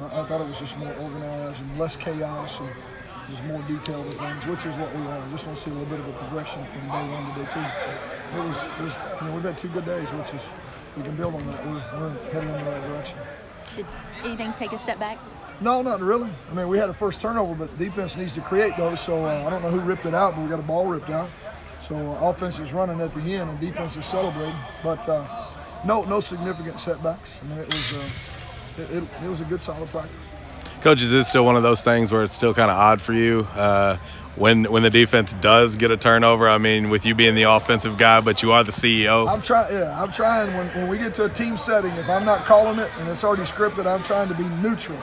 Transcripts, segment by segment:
I thought it was just more organized and less chaos and just more detailed with things, which is what we want. We just want to see a little bit of a progression from day one to day two. It was we've had 2 good days, which is we can build on that. We're heading in the right direction. Did anything take a step back? No, not really. I mean, we had a first turnover, but defense needs to create those. So I don't know who ripped it out, but we got a ball ripped out. So offense is running at the end and defense is celebrating. But no significant setbacks. I mean, it was a good, solid practice. Coach, is this still one of those things where it's still kind of odd for you when the defense does get a turnover? I mean, with you being the offensive guy, but you are the CEO. I'm trying. When we get to a team setting, if I'm not calling it and it's already scripted, I'm trying to be neutral.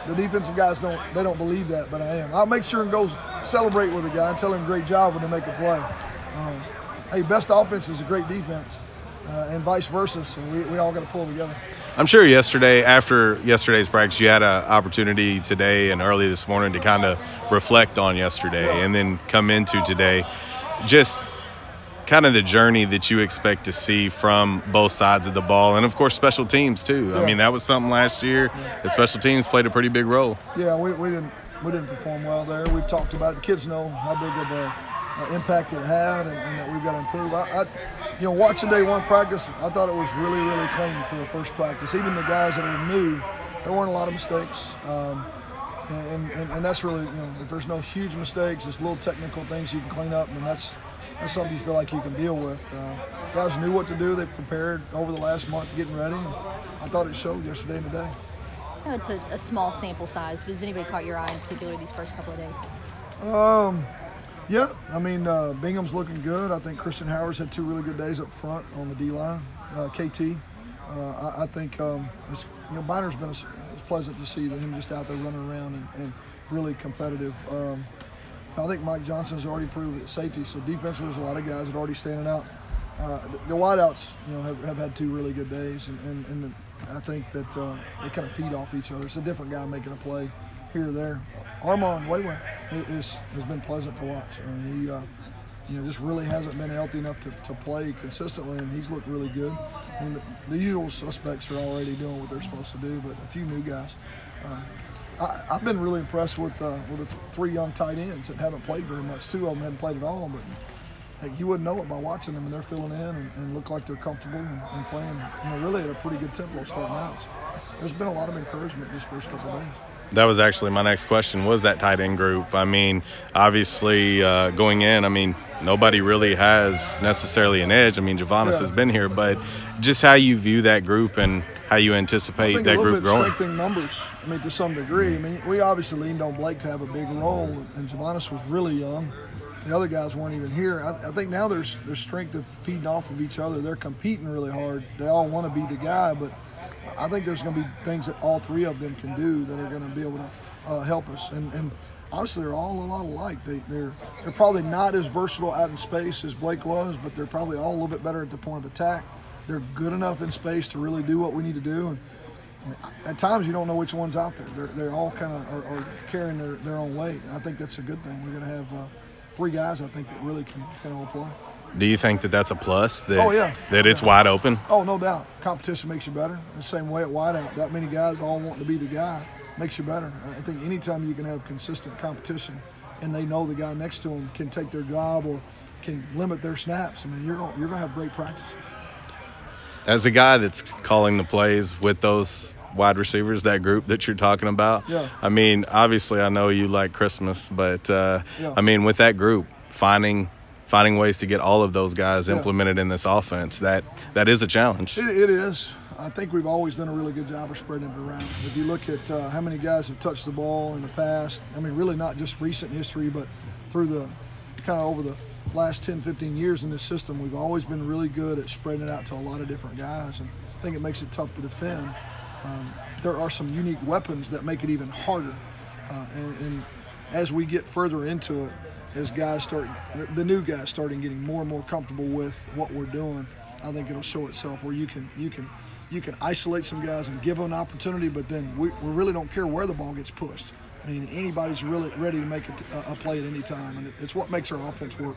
The defensive guys don't believe that, but I am. I'll make sure and go celebrate with a guy and tell him great job when they make a play. Hey, best offense is a great defense, and vice versa. So we all got to pull together. I'm sure after yesterday's practice, you had an opportunity today and early this morning to kind of reflect on yesterday and then come into today. Just kind of the journey that you expect to see from both sides of the ball, and of course special teams too. I mean, that was something last year. The special teams played a pretty big role. Yeah, we didn't perform well there. We've talked about it. The kids know how big of a impact it had, and that we've got to improve. Watching day one practice, I thought it was really, really clean for the first practice. Even the guys that are new, there weren't a lot of mistakes. And that's really, if there's no huge mistakes, it's little technical things you can clean up, and that's something you feel like you can deal with. Guys knew what to do. They prepared over the last month getting ready. And I thought it showed yesterday and today. It's a small sample size, but has anybody caught your eye in particular these first couple of days? Yeah, I mean, Bingham's looking good. I think Christian Howard's had 2 really good days up front on the D-line. KT, I think Biner's been it's pleasant to see him just out there running around and really competitive. I think Mike Johnson's already proved at safety, so defense, there's a lot of guys that are already standing out. The wideouts, have had 2 really good days, and I think that they kind of feed off each other. It's a different guy making a play here or there. Armand Wayway has been pleasant to watch. I mean, he just really hasn't been healthy enough to play consistently, and he's looked really good. I mean, the usual suspects are already doing what they're supposed to do, but a few new guys. I've been really impressed with the 3 young tight ends that haven't played very much. 2 of them hadn't played at all, but heck, you wouldn't know it by watching them, and they're filling in and look like they're comfortable and playing really at a pretty good tempo starting out. So there's been a lot of encouragement these first couple of days. That was actually my next question, was that tight end group. I mean, obviously going in, nobody really has necessarily an edge. I mean, Javonis has been here, but just how you view that group and how you anticipate that group growing. Strengthening numbers, to some degree. We obviously leaned on Blake to have a big role, and Javonis was really young. The other guys weren't even here. I think now there's strength of feeding off of each other. They're competing really hard. They all want to be the guy, but I think there's going to be things that all 3 of them can do that are going to be able to help us. And obviously they're all a lot alike. They're probably not as versatile out in space as Blake was, but they're probably all a little bit better at the point of attack. They're good enough in space to really do what we need to do. And at times you don't know which one's out there. They're all kind of are carrying their own weight. And I think that's a good thing. We're going to have 3 guys, I think, that really can all play. Do you think that that's a plus, that it's wide open? Oh, no doubt. Competition makes you better. The same way at wideout. That many guys all wanting to be the guy makes you better. I think anytime you can have consistent competition and they know the guy next to them can take their job or can limit their snaps, you're going to have great practice. As a guy that's calling the plays with those wide receivers, that group that you're talking about, obviously I know you like Christmas, but with that group, finding ways to get all of those guys implemented in this offense, that is a challenge. It is. I think we've always done a really good job of spreading it around. If you look at how many guys have touched the ball in the past, really not just recent history, but through the kind of over the last 10, 15 years in this system, we've always been really good at spreading it out to a lot of different guys, and I think it makes it tough to defend. There are some unique weapons that make it even harder, and as we get further into it, as the new guys starting getting more and more comfortable with what we're doing, I think it'll show itself where you can isolate some guys and give them an opportunity, but then we really don't care where the ball gets pushed. Anybody's really ready to make a play at any time, and it's what makes our offense work.